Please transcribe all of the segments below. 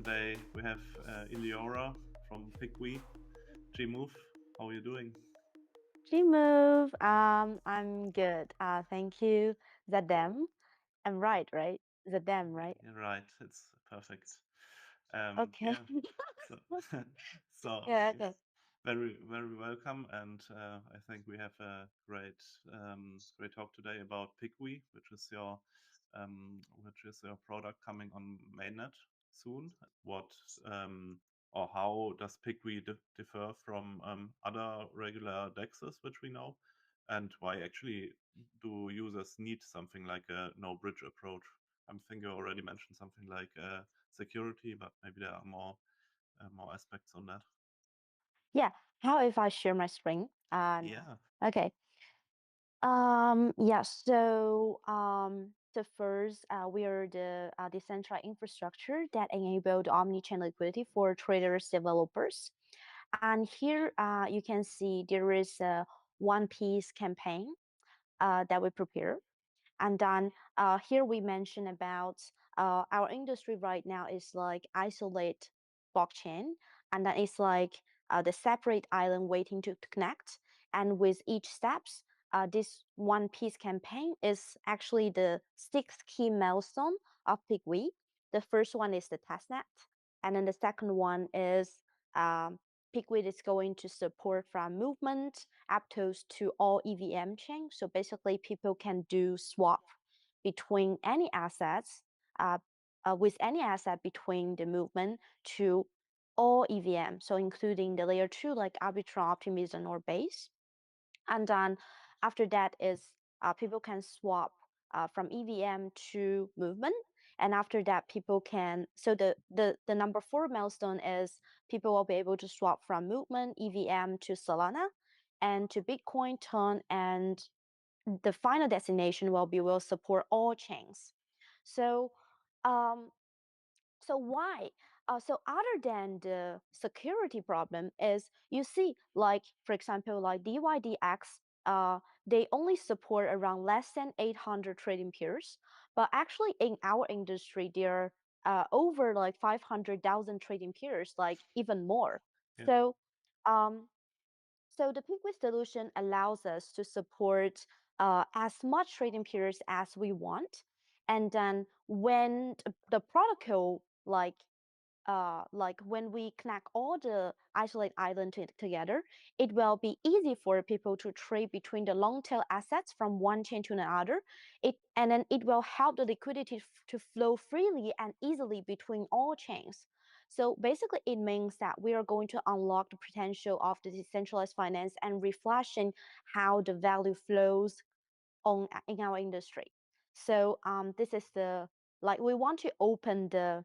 today we have Eleora from PicWE. Move, how are you doing? Move. I'm good. Thank you. Zadem. I'm right? Zadem, right? You're right, it's perfect. Okay. Yeah, so so Yeah, yes, okay. very welcome, and I think we have a great talk today about PicWE, which is your product coming on mainnet soon. What or how does PicWE differ from other regular DEXs which we know, and why actually do users need something like a no bridge approach? I think you already mentioned something like security, but maybe there are more aspects on that. Yeah. How if I share my screen? Yeah, Okay. Yeah, so first, we are the decentralized infrastructure that enabled omni-chain liquidity for traders, developers. And here, you can see there is a one piece campaign that we prepare. And then here we mention about our industry right now is like isolate blockchain, and then it's like the separate island waiting to connect. And with each steps, this one piece campaign is actually the sixth key milestone of PigWe. The first one is the testnet, and then the second one is PigWe is going to support from movement Aptos to all EVM chain. So basically, people can do swap between any assets, uh, with any asset between the movement to all EVM. So including the layer two, like Arbitrum, Optimism, or Base. And then after that is people can swap from EVM to movement. And after that, people can, so the number four milestone is people will be able to swap from movement, EVM to Solana and to Bitcoin, Ton, and the final destination will support all chains. So um, so why? So other than the security problem is you see, like for example, like DYDX, they only support around less than 800 trading pairs, but actually in our industry there are over like 500,000 trading pairs, like even more. yeah, So um, so the PigWe solution allows us to support as much trading periods as we want. And then when the protocol, like when we connect all the isolate island together, it will be easy for people to trade between the long tail assets from one chain to another. And then it will help the liquidity to flow freely and easily between all chains. So basically, it means that we are going to unlock the potential of the decentralized finance and reflashing how the value flows on in our industry. So this is the like we want to open the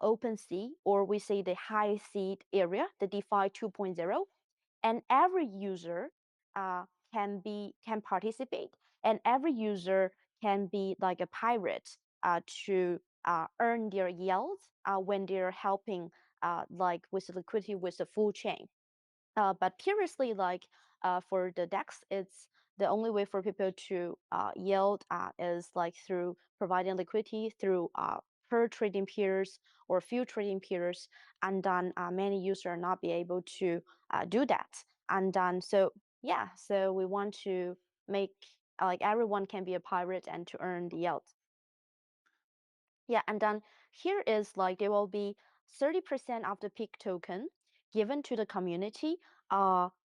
open sea, or we say the high seed area, the DeFi 2.0, and every user uh, can participate, and every user can be like a pirate to earn their yields when they're helping like with liquidity with the full chain. But previously, like for the DEX, it's the only way for people to yield is like through providing liquidity through per trading peers or few trading peers, and then many users are not be able to do that. And then so yeah, so we want to make like everyone can be a pirate and to earn the yield. Yeah, and then here is like there will be 30% of the peak token given to the community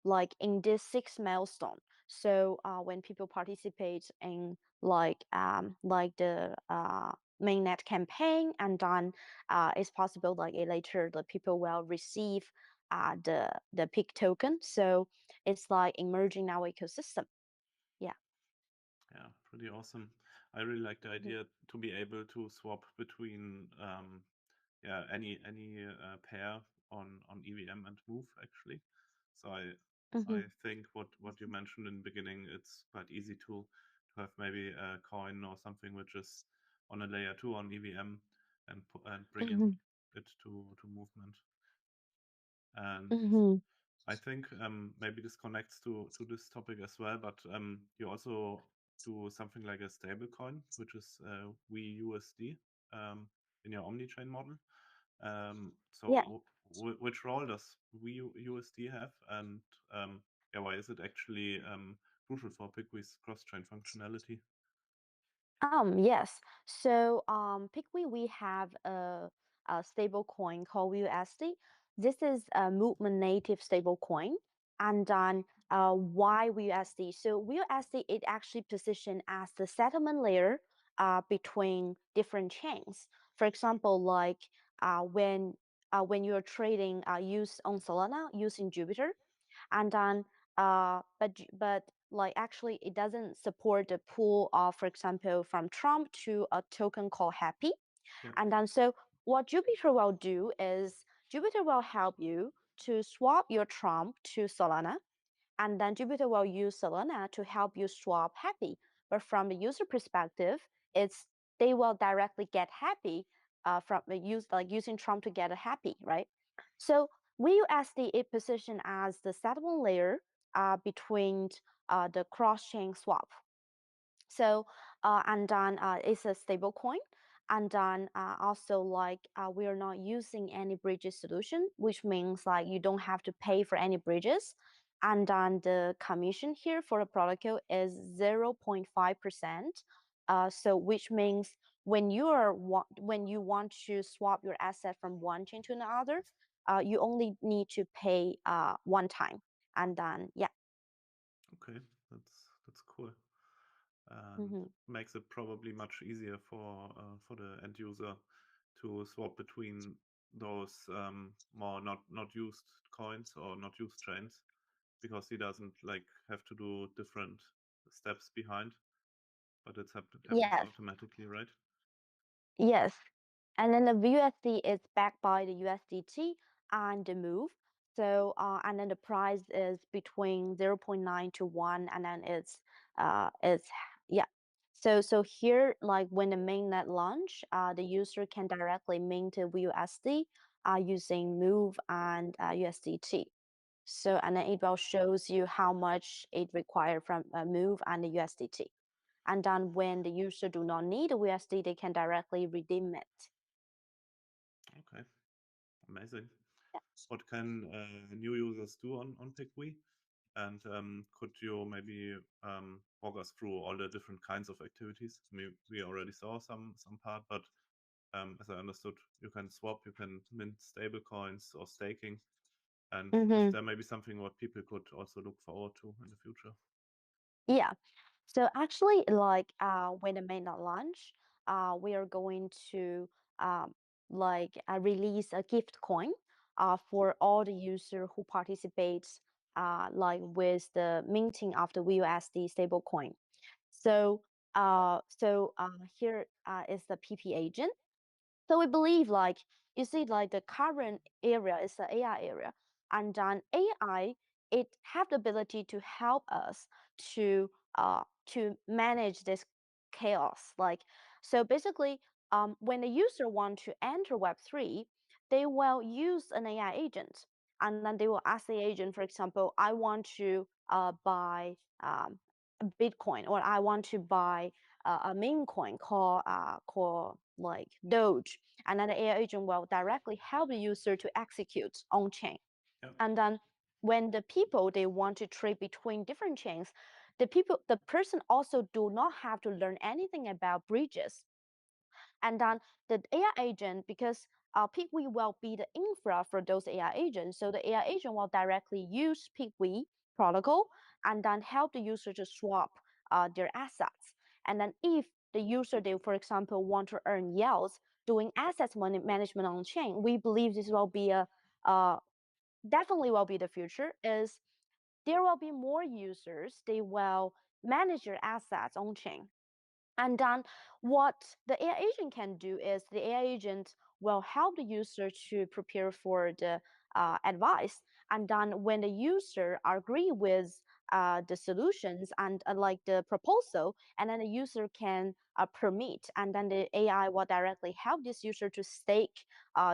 like in this six milestone. So when people participate in like the mainnet campaign, and then it's possible like later the people will receive the peak token. So it's like emerging our ecosystem. Yeah. yeah, pretty awesome. I really like the Mhm. idea to be able to swap between yeah any pair on EVM and Move actually. So I Mhm. think what you mentioned in the beginning, it's quite easy to have maybe a coin or something which is on a layer two on EVM and bring in Mhm. it to movement. And Mhm. I think maybe this connects to this topic as well, but you also do something like a stablecoin, which is WeUSD in your omni-chain model. So Yeah. which role does WeUSD have, and yeah, why is it actually crucial for PicWe's cross-chain functionality? Yes. So PicWE, we have a stable coin called WeUSD. This is a movement native stable coin. And then why WeUSD? So WeUSD, it actually positioned as the settlement layer between different chains. For example, like when you're trading use on Solana using Jupyter, and then but like actually it doesn't support the pool of, for example, from Trump to a token called Happy. Yeah. And then so what Jupyter will do is Jupyter will help you to swap your Trump to Solana, and then Jupyter will use Solana to help you swap Happy. But from the user perspective, it's they will directly get Happy from the use like using Trump to get a Happy, right? So WeUSD is positioned as the settlement layer between the cross-chain swap. So and then it's a stable coin. And then also like we are not using any bridges solution, which means like you don't have to pay for any bridges. And then the commission here for the protocol is 0.5%. So which means when when you want to swap your asset from one chain to another, you only need to pay one time. And then yeah. Okay, that's cool, and Mm-hmm. makes it probably much easier for the end user to swap between those more not used coins or not used chains, because he doesn't like have to do different steps behind, but happens Yes. automatically, right? Yes. And then the USD is backed by the USDT and the move. So and then the price is between 0.9 to 1, and then it's yeah. So here, like when the mainnet launch, the user can directly mint the USD using move and USDT. So and then it will shows you how much it require from move and the USDT. And then when the user do not need a USD, they can directly redeem it. Okay, amazing. Yeah. What can new users do on PicWe? And could you maybe walk us through all the different kinds of activities? We already saw some part, but as I understood, you can swap, you can mint stable coins or staking. And is Mm-hmm. there maybe something what people could also look forward to in the future? Yeah. So actually, like when the mainnet launch, we are going to um, release a gift coin for all the user who participates like with the minting of the WUSD stablecoin. So here is the PP agent. So we believe like you see like the current area is the AI area, and then AI it have the ability to help us to manage this chaos. Like so basically when the user want to enter Web3, they will use an AI agent, and then they will ask the agent, for example, I want to buy a Bitcoin, or I want to buy a meme coin called like Doge, and then the AI agent will directly help the user to execute on chain. Yeah. And then when the people they want to trade between different chains, the person also do not have to learn anything about bridges. And then the AI agent, because PicWe will be the infra for those AI agents, so the AI agent will directly use PicWe protocol and then help the user to swap their assets. And then if the user, they, for example, want to earn yields doing assets management on chain, we believe this will be a definitely will be the future. Is there will be more users, they will manage their assets on chain. And then what the AI agent can do is the AI agent will help the user to prepare for the advice. And then when the user agree with the solutions and like the proposal, and then the user can permit, and then the AI will directly help this user to stake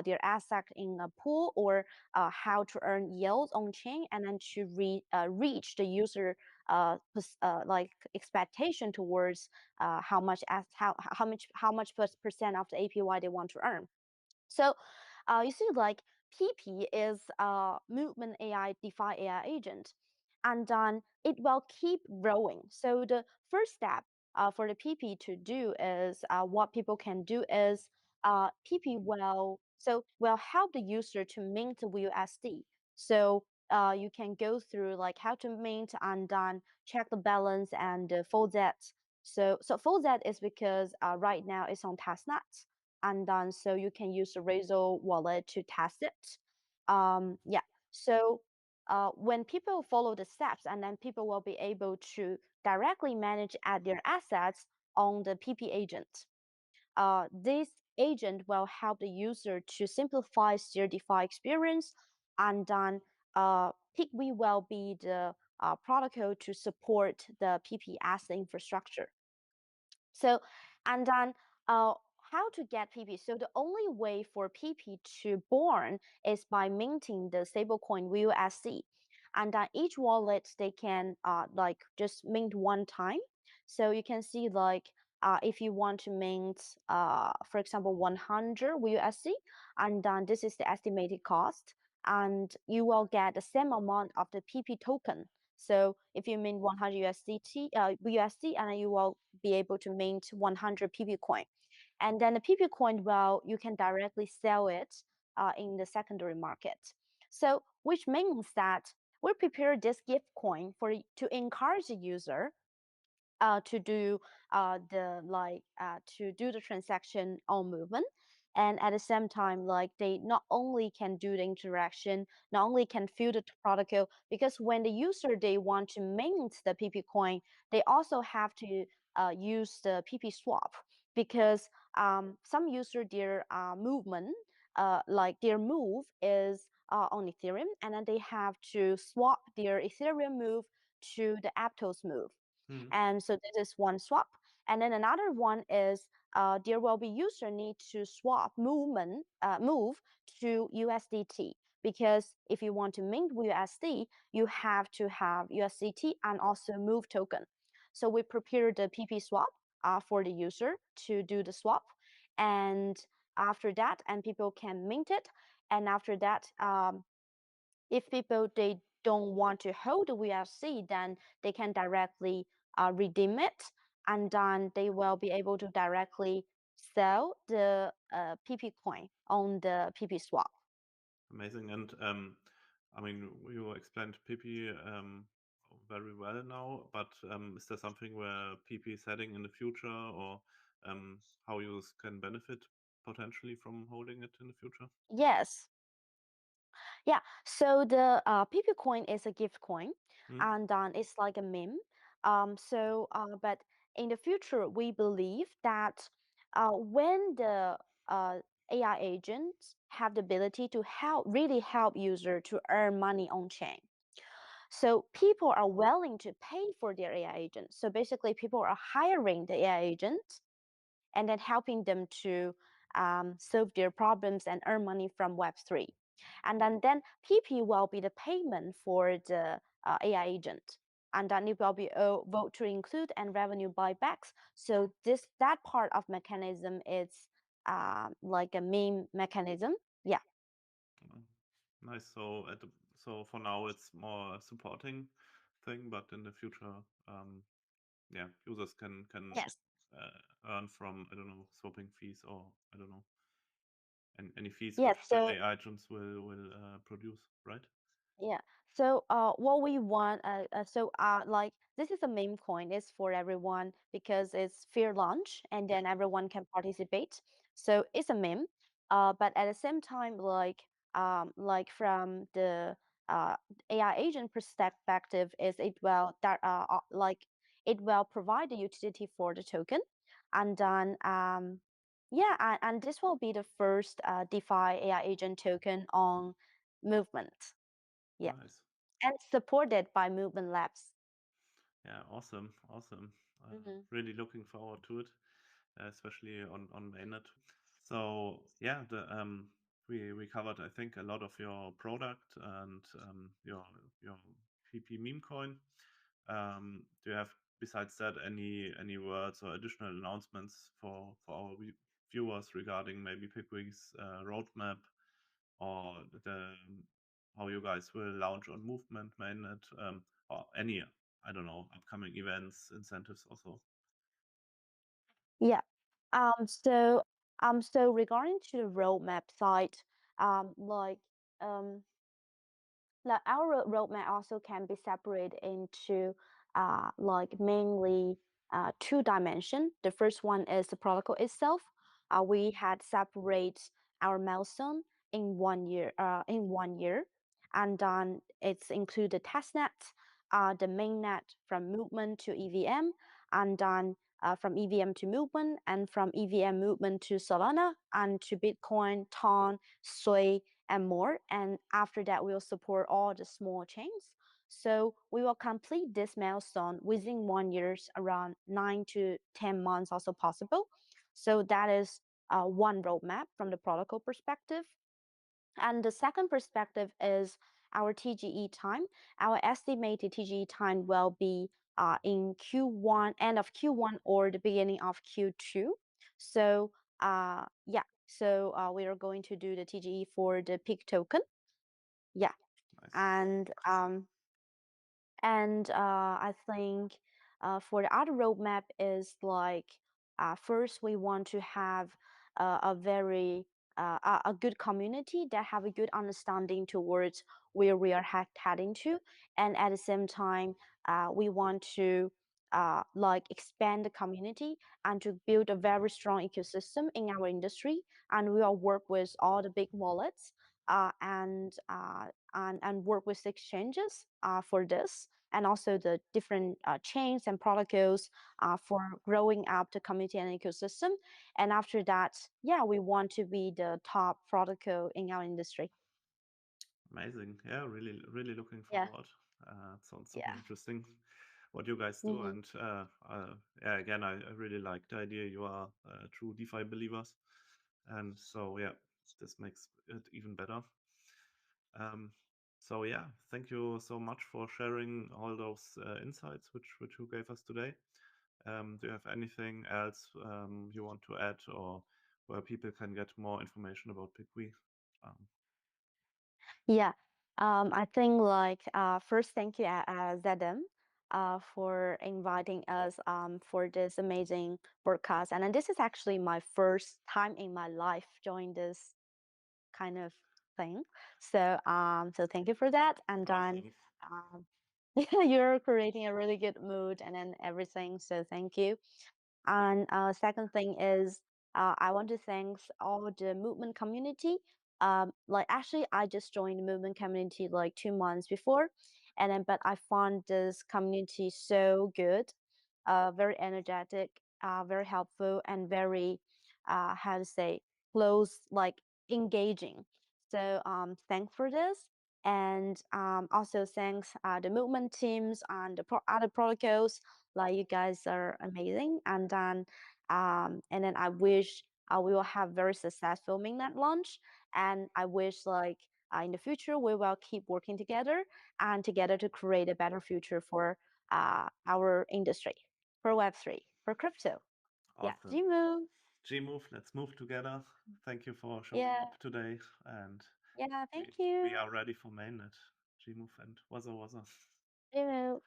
their asset in a pool, or how to earn yields on chain, and then to reach the user like expectation towards how much percent of the APY they want to earn. So you see, like PIPI is a movement AI, DeFi AI agent, and then it will keep growing. So the first step for the PIPI to do is what people can do is PIPI will help the user to mint WeUSD. So you can go through like how to mint and then check the balance and fold that. So fold that is because right now it's on testnet, and then so you can use the Razor wallet to test it. Yeah. So when people follow the steps, and then people will be able to directly manage their assets on the PP agent. This agent will help the user to simplify their DeFi experience, and then PicWE will be the protocol to support the PP asset infrastructure. So, and then how to get PP? So the only way for PP to born is by minting the stablecoin WeUSD. And then each wallet they can like just mint one time. So you can see like if you want to mint for example 100 WeUSD, and then this is the estimated cost, and you will get the same amount of the PP token. So if you mint 100 USD, and then you will be able to mint 100 PP coin. And then the PP coin, well, you can directly sell it in the secondary market. So which means that we prepare this gift coin to encourage the user to do to do the transaction on movement, and at the same time like they not only can do the interaction, not only can fill the protocol, because when the user they want to mint the PP coin, they also have to use the PP swap, because some user their movement like their move is on Ethereum, and then they have to swap their Ethereum move to the Aptos move. Hmm. And so this is one swap. And then another one is there will be user need to swap move to USDT, because if you want to mint USD, you have to have USDT and also move token. So we prepare the PP swap for the user to do the swap, and after that, and people can mint it. And after that, if people they don't want to hold the VRC, then they can directly redeem it, and then they will be able to directly sell the PP coin on the PP swap. Amazing. And I mean, you explained PIPI very well now, but is there something where PIPI is heading in the future, or how users can benefit potentially from holding it in the future? Yes. Yeah, so the PP coin is a gift coin, Hmm. and then it's like a meme. But in the future, we believe that when the AI agents have the ability to really help user to earn money on chain, so people are willing to pay for their AI agents. So basically, people are hiring the AI agents and then helping them to solve their problems and earn money from Web3. And then PP will be the payment for the AI agent. And then it will be a vote to include and revenue buybacks. So that part of mechanism is like a meme mechanism. Yeah. Oh, nice. So so for now it's more a supporting thing, but in the future, yeah, users can Yes. earn from, I don't know, swapping fees, or I don't know, any fees which Yes. the So AI agents will produce, right? yeah. So what we want like this is a meme coin. It's for everyone because it's fair launch and then everyone can participate. So it's a meme. But at the same time, like from the uh AI agent perspective, is it will that like it will provide the utility for the token, and then yeah, and this will be the first DeFi AI agent token on movement. Yeah, Nice. and supported by Movement Labs. Yeah, awesome, awesome. Hmm. Really looking forward to it, especially on mainnet. So yeah, the we covered, I think, a lot of your product and your PP meme coin. Do you have, besides that, any words or additional announcements for our viewers regarding maybe PicWe's roadmap, or the how you guys will launch on movement mainnet, or any, I don't know, upcoming events, incentives also. Yeah. So regarding to the roadmap side, um, like um, our roadmap also can be separated into like mainly two dimension. The first one is the protocol itself. We had separate our milestone in 1 year, and then it's include the testnet, the mainnet from movement to EVM, and then from EVM to movement, and from EVM movement to Solana, and to Bitcoin, Ton, Sui, and more. And after that, we'll support all the small chains. So we will complete this milestone within 1 year, around 9 to 10 months, also possible. So that is one roadmap from the protocol perspective. And the second perspective is our TGE time. Our estimated TGE time will be in Q1, end of Q1 or the beginning of Q2. So we are going to do the TGE for the PIC token. Yeah, Nice. and I think for the other roadmap is like first we want to have a very a good community that have a good understanding towards where we are heading to, and at the same time we want to like expand the community and to build a very strong ecosystem in our industry, and we will work with all the big wallets and work with exchanges for this, and also the different chains and protocols for growing up the community and ecosystem. And after that, yeah, we want to be the top protocol in our industry. Amazing. Yeah, really, really looking Yeah, forward. It sounds super yeah. interesting what you guys do. Hmm. And yeah, again, I really like the idea you are true DeFi believers. And so, yeah, this makes it even better. Um, so, yeah, thank you so much for sharing all those insights which you gave us today. Do you have anything else you want to add, or where people can get more information about PicWE? Um, Yeah. I think like first, thank you, Zedem, for inviting us for this amazing broadcast. And then this is actually my first time in my life joining this kind of thing. So thank you for that. And then awesome. um, yeah, you're creating a really good mood and then everything. So thank you. And second thing is, I want to thank all the movement community. Like actually, I just joined the movement community like 2 months before, and then but I found this community so good, very energetic, very helpful, and very, how to say, close, like engaging. So thanks for this. And also thanks the movement teams and the other protocols, like you guys are amazing. And then I wish we will have very successful mainnet launch. And I wish like in the future we will keep working together and together to create a better future for our industry, for Web3, for crypto. Yeah, Awesome. Jimu. Gmove, let's move together. Thank you for showing Yeah, up today, and yeah. Thank we you, are ready for mainnet. Gmove and Waza Waza. Jimu.